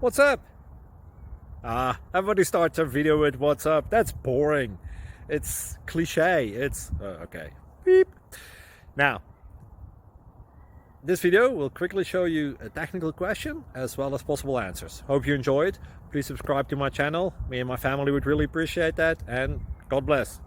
What's up? Everybody starts a video with what's up. That's boring. It's cliche. It's okay. Beep. Now, this video will quickly show you a technical question as well as possible answers. Hope you enjoyed. Please subscribe to my channel. Me and my family would really appreciate that, and God bless.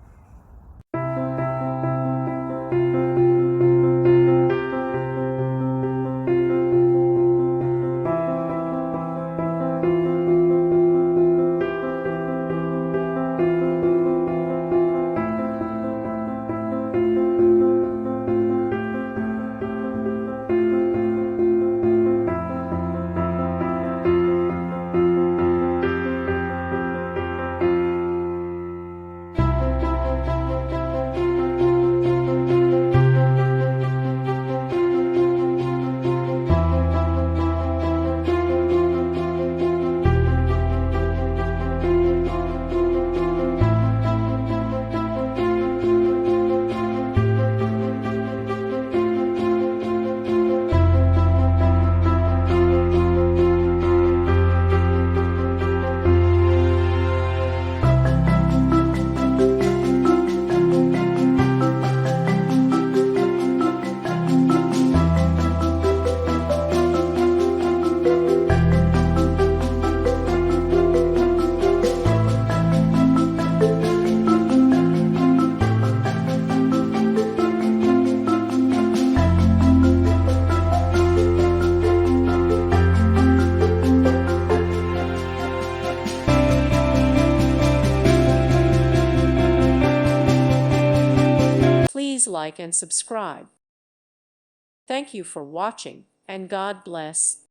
Please like and subscribe. Thank you for watching, and God bless.